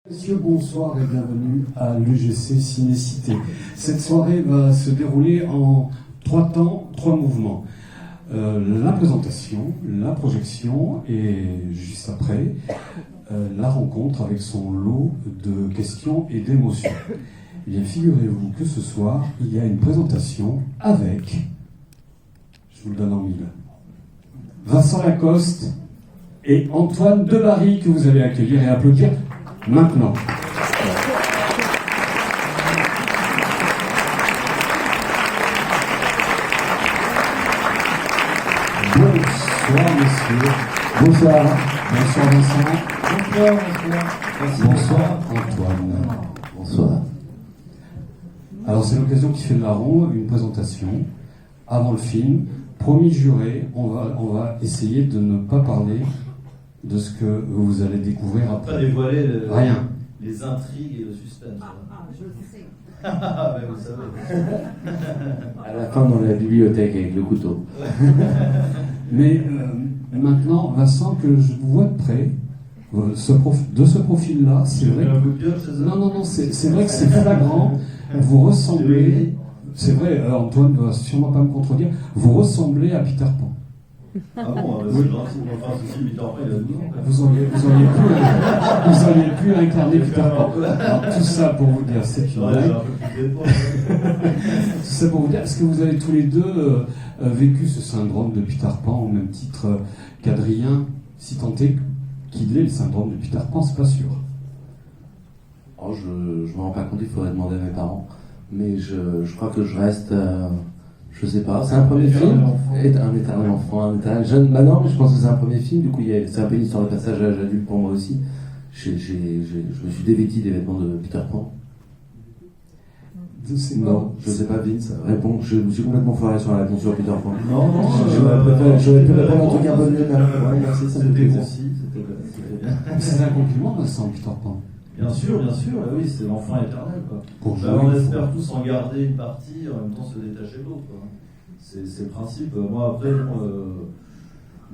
Messieurs, bonsoir et bienvenue à l'UGC Cinécité. Cette soirée va se dérouler en 3 temps, 3 mouvements. La présentation, la projection et juste après, la rencontre avec son lot de questions et d'émotions. Eh bien, figurez-vous que ce soir, il y a une présentation avec, je vous le donne en mille, Vincent Lacoste et Antoine Debarry, que vous allez accueillir et applaudir maintenant. Bonsoir messieurs. Bonsoir. Bonsoir Vincent. Bonsoir Antoine. Bonsoir. Alors c'est l'occasion qui fait le larron, une présentation avant le film. Promis juré, on va essayer de ne pas parler de ce que vous allez découvrir après. Pas dévoiler Rien. Les intrigues et le suspense. Je le sais. Ben vous savez. À la fin, dans la bibliothèque avec le couteau. Mais maintenant, Vincent, que je vous vois de près, de ce profil-là, c'est vrai Un coup de pioche, c'est ça? Non, c'est vrai que c'est flagrant. Vous ressemblez, c'est vrai, Antoine ne va sûrement pas me contredire, vous ressemblez à Peter Pan. Ah bon, c'est gentil. Enfin, ceci, Peter Pan, il a 12 ans. Vous auriez pu incarner Peter Pan. Alors, tout ça pour vous dire, c'est une Ouais, blague. j'ai un peu plus d'épaule. Tout ça pour vous dire, est-ce que vous avez tous les deux vécu ce syndrome de Peter Pan au même titre qu'Adrien, si tant est qu'il ait le syndrome de Peter Pan, c'est pas sûr. Oh, je me rends pas compte, il faudrait demander à mes parents. Mais je crois que je reste. Je sais pas, c'est un premier film. Un éternel enfant, un éternel jeune. Bah non, mais je pense que c'est un premier film, du coup, c'est un peu une histoire de passage à l'âge adulte pour moi aussi. Je me suis dévêti des vêtements de Peter Pan. Non, je sais pas, Vince. Réponds, je me suis complètement foiré sur la réponse sur Peter Pan. Non, J'aurais pu répondre un truc un peu mieux, mais ouais, merci, ça me C'était plaisait. concis, c'était bien. C'est un compliment, Vincent, Peter Pan. Bien sûr, oui, c'est l'enfant éternel, quoi. Pour jouer, On il faut- espère tous en garder une partie, en même temps se détacher de l'autre, quoi. C'est le principe. Moi, après,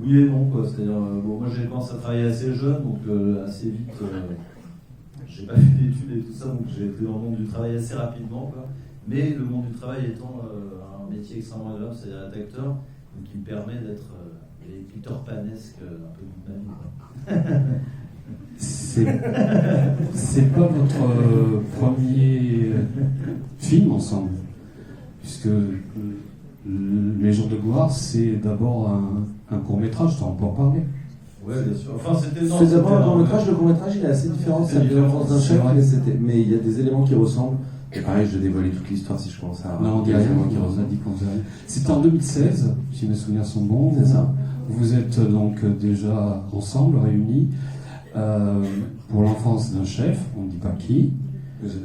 oui et non, quoi. C'est-à-dire, bon, moi j'ai commencé à travailler assez jeune, donc assez vite, j'ai pas fait d'études et tout ça, donc j'ai été dans le monde du travail assez rapidement, quoi. Mais le monde du travail étant un métier extrêmement agréable, c'est-à-dire être acteur, donc qui me permet d'être les Peter Panesque un peu de ma vie, quoi. C'est pas votre premier film ensemble, puisque Les Jours de Gloire, c'est d'abord un court-métrage, ça on peut en parler. Ouais, bien sûr. Enfin, c'était C'est d'abord un court-métrage, le court-métrage il est assez différent, c'est la différence d'un chef, mais il y a des éléments qui ressemblent. Et pareil, je dévoilais toute l'histoire si je commence à. Non, on dit rien, on a dit qu'on faisait rien. C'était en 2016, si mes souvenirs sont bons. C'est ça. Vous êtes donc déjà ensemble, réunis, pour l'enfance d'un chef, on ne dit pas qui.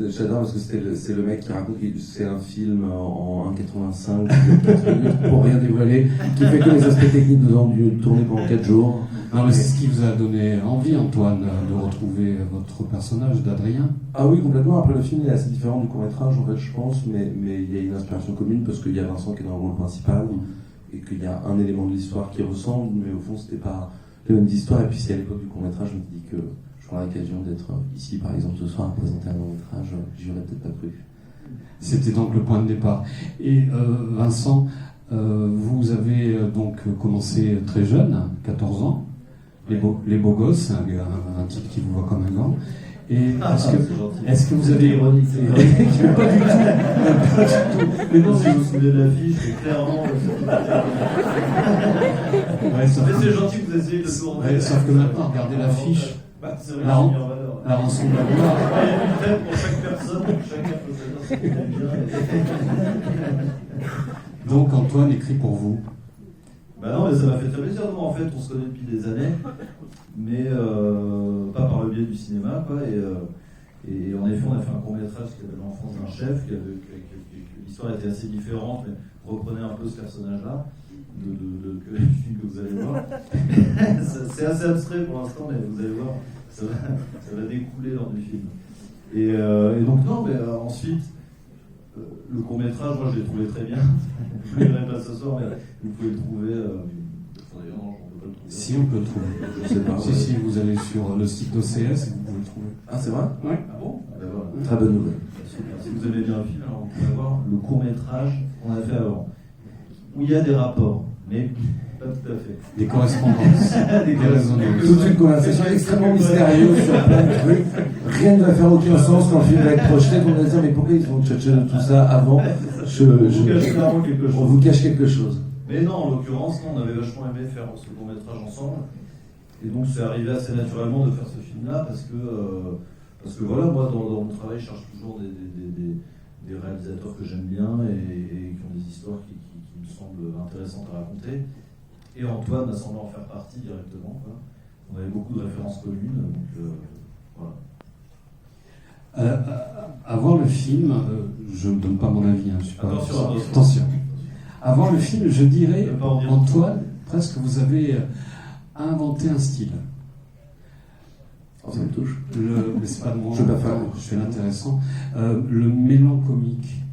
J'adore parce que c'est le mec qui raconte que c'est un film en 1,85 de 4 minutes pour rien dévoiler, qui fait que les aspects techniques nous ont dû tourner pendant 4 jours. Non, mais c'est ce qui vous a donné envie, Antoine, de retrouver votre personnage d'Adrien. Ah oui, complètement. Après, le film il est assez différent du court-métrage, en fait, je pense, mais il y a une inspiration commune parce qu'il y a Vincent qui est dans le rôle principal et qu'il y a un élément de l'histoire qui ressemble, mais au fond, c'était pas les mêmes histoires. Et puis, si à l'époque du court-métrage, je me dis que j'aurais l'occasion d'être ici, par exemple, ce soir, à présenter un long-métrage, j'y aurais peut-être pas cru. C'était donc le point de départ. Et Vincent, vous avez donc commencé très jeune, 14 ans, les beaux gosses, un type qui vous voit comme un gant. Et est-ce que vous avez... ironique, c'est ironique. Pas du tout. Mais non, Si vous vous souvenez de l'affiche, c'est clairement. Ouais, sauf Mais que- c'est gentil que vous essayez de tourner. Ouais, sauf que maintenant, regardez l'affiche. Bah, c'est vrai La que ran- c'est mis en valeur. La rançon de la gloire. Il y a une thème pour chaque personne, donc chacun peut savoir ce qu'il aime bien. Donc Antoine écrit pour vous. Bah non, mais ça m'a fait très plaisir. Nous, en fait, on se connaît depuis des années, mais pas par le biais du cinéma, quoi. Et en effet, on a fait un court-métrage qui s'appelle L'enfance d'un chef, l'histoire était assez différente, mais reprenait un peu ce personnage-là, du film que vous allez voir. C'est assez abstrait pour l'instant, mais vous allez voir, ça va découler lors du film. Et donc, non, mais ensuite, le court-métrage, moi je l'ai trouvé très bien. Je ne le verrai pas ce soir, mais vous pouvez le trouver. D'ailleurs, non, on peut pas le trouver. Si on peut le trouver. Je sais pas. Si vous allez sur le site d'OCS, vous pouvez vous le trouvez. Ah, c'est vrai? Ouais. Ah bon? Ah ben voilà. Très bonne nouvelle. Super. Si vous aimez bien le film, alors vous pouvez voir le court-métrage qu'on a fait avant, où il y a des rapports, mais pas tout à fait. Des correspondances, des résonances. Toute une conversation extrêmement mystérieuse sur plein de trucs. Rien ne va faire aucun sens quand le film va être projeté. On va se dire, mais pourquoi ils font tchatcher de tout ça avant? On vous cache quelque chose. Mais non, en l'occurrence, non, on avait vachement aimé faire ce court-métrage ensemble. Et donc, c'est arrivé assez naturellement de faire ce film-là parce que voilà, moi, dans mon travail, je cherche toujours des réalisateurs que j'aime bien et qui ont des histoires qui me semblent intéressantes à raconter. Et Antoine a semblé en faire partie directement, quoi. On avait beaucoup de références communes, donc voilà. À voir le film, je ne donne pas mon avis, hein, je suis pas... Attention. À voir le film, je dirais, pas en dire Antoine, presque vous avez inventé un style. Oh, ça me touche. Mais c'est pas de moi, Je vais pas faire. je fais l'intéressant. Le mélancomique.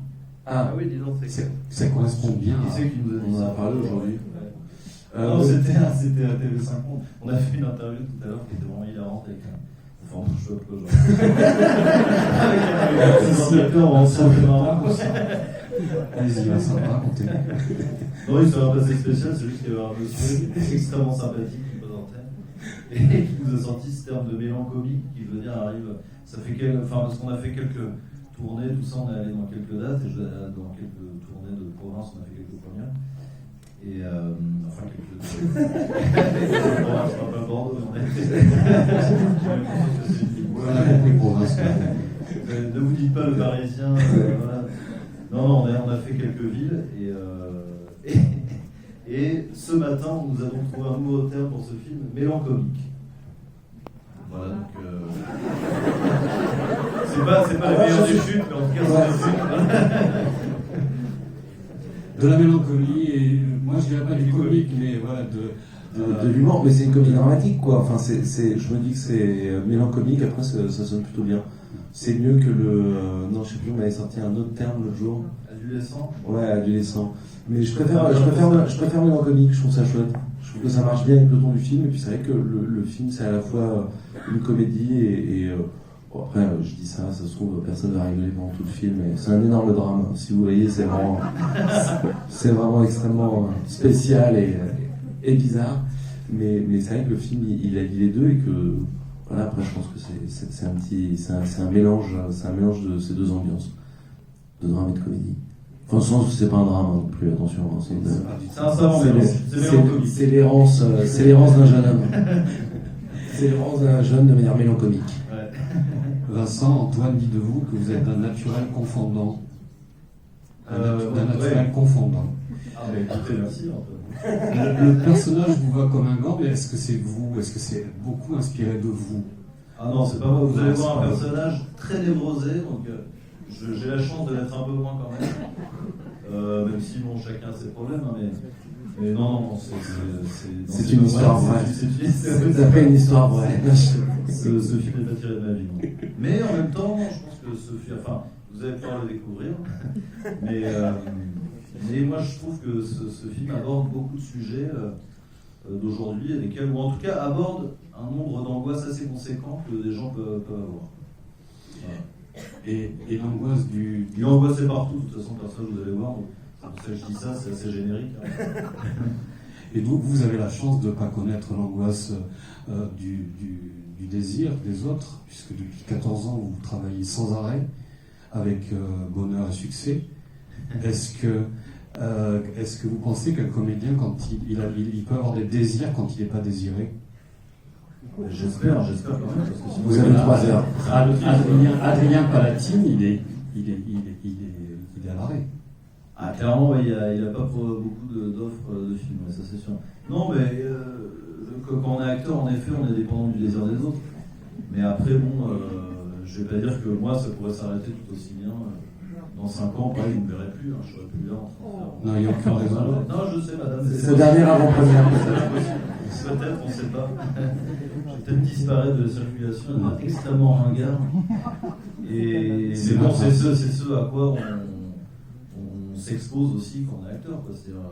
Ah, oui, disons, Ça correspond bien. Qui c'est qui nous a dit on en ça a parlé aujourd'hui. Non, c'était à TV5 Monde. On a fait une interview tout à l'heure qui était vraiment hilarante avec un Photoshop, avec un présentateur en marrant. Allez-y, va ça raconter. Non, il serait un passé spécial, c'est juste qu'il y avait un monsieur extrêmement sympathique qui présentait et qui nous a sorti ce terme de mélancolie qui veut dire arrive. Ça fait parce qu'on a fait quelques tournées, tout ça, on est allé dans quelques dates et dans quelques tournées de province, on a fait quelques premières. Et enfin, quelques. C'est pas Bordeaux, mais on a fait. On a compris province. Ne vous dites pas le Parisien. Voilà. Non, on a fait quelques villes et ce matin, nous avons trouvé un nouveau terme pour ce film, mélancolique. Voilà, donc. C'est pas la meilleure des chutes, mais en tout cas, c'est. De la mélancolie, et moi je dirais pas du comique, mais voilà, de l'humour, mais c'est une comédie dramatique, quoi. Enfin, je me dis que c'est mélancolique, après ça sonne plutôt bien. C'est mieux que non, je sais plus, on m'avait sorti un autre terme l'autre jour. Adolescent. Ouais, adolescent. Mais je préfère mélancolique, je trouve ça chouette. Je trouve que ça marche bien avec le ton du film, et puis c'est vrai que le film, c'est à la fois une comédie et bon, après, je dis ça se trouve, personne ne va rigoler pendant tout le film, et c'est un énorme drame. Si vous voyez, c'est vraiment extrêmement spécial et bizarre. Mais c'est vrai que le film, il allie les deux, et que, voilà, après, je pense que c'est un mélange de ces deux ambiances, de drame et de comédie. Enfin, au sens où c'est pas un drame non plus, attention. C'est l'errance d'un jeune homme. C'est l'errance d'un jeune de manière mélancolique. Ouais. Vincent, Antoine dit de vous que vous êtes d'un naturel confondant. D'un naturel confondant. Ah, mais écoutez, merci Antoine. Le personnage vous voit comme un gant, mais est-ce que c'est vous? Est-ce que c'est beaucoup inspiré de vous? Ah non, c'est pas moi. Vous allez voir un personnage très névrosé, donc j'ai la chance de l'être un peu moins quand même. Même si bon, chacun a ses problèmes, hein, mais non, c'est une histoire vraie. C'est pas une histoire vraie. Ce film n'est pas tiré de ma vie. Non. Mais en même temps, je pense que ce film, enfin, vous allez pouvoir le découvrir. Mais moi, je trouve que ce film aborde beaucoup de sujets d'aujourd'hui, ou en tout cas aborde un nombre d'angoisses assez conséquent que des gens peuvent avoir. Voilà. Et l'angoisse du... L'angoisse est partout, de toute façon, personne, vous allez voir. C'est pour ça que je dis ça, c'est assez générique. Hein. Et donc, vous avez la chance de ne pas connaître l'angoisse du désir des autres, puisque depuis 14 ans, vous travaillez sans arrêt, avec bonheur et succès. Est-ce que vous pensez qu'un comédien, quand il peut avoir des désirs quand il n'est pas désiré? J'espère quand même. Parce que sinon, vous avez 3 heures. Adrien Palatine, il est à l'arrêt. Ah, clairement, il n'y a pas beaucoup d'offres de films, ça c'est sûr. Non, mais quand on est acteur, en effet, on est dépendant du désir des autres. Mais après, bon, je vais pas dire que moi, ça pourrait s'arrêter tout aussi bien. Dans 5 ans, pareil, vous ne me verrez plus, hein, je serai plus là en train de faire. Non, il n'y a aucune raison. Non, je sais, madame. C'est la dernière avant-première. Peut-être, on ne sait pas. Je vais peut-être disparaître de la circulation, être extrêmement ringard. Et c'est bon, c'est ce à quoi on s'expose aussi quand on est acteur. C'est-à-dire,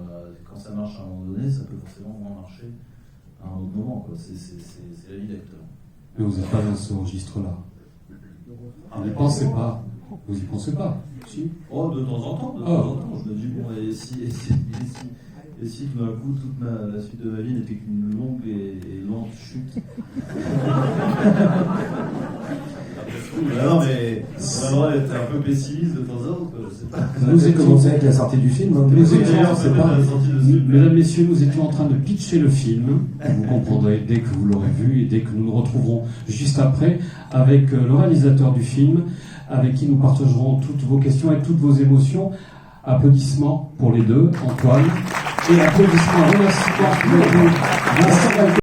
quand ça marche à un moment donné, ça peut forcément moins marcher à un autre moment. C'est la vie d'acteur. Mais vous n'êtes pas dans ce registre-là. Vous n'y pensez pas. Vous y pensez pas. Si. Oh, de temps en temps, je me dis, bon, et si tout d'un coup, toute la suite de ma vie n'était qu'une longue et lente chute. Non, mais on a le droit d'être un peu pessimiste de temps en temps, je sais pas. Nous avons commencé avec la sortie du film. Hein. Mesdames, messieurs, nous étions en train de pitcher le film. Vous comprendrez dès que vous l'aurez vu et dès que nous nous retrouverons juste après avec le réalisateur du film, avec qui nous partagerons toutes vos questions et toutes vos émotions. Applaudissements pour les deux, Antoine, et applaudissements, remerciements pour vous, Vincent.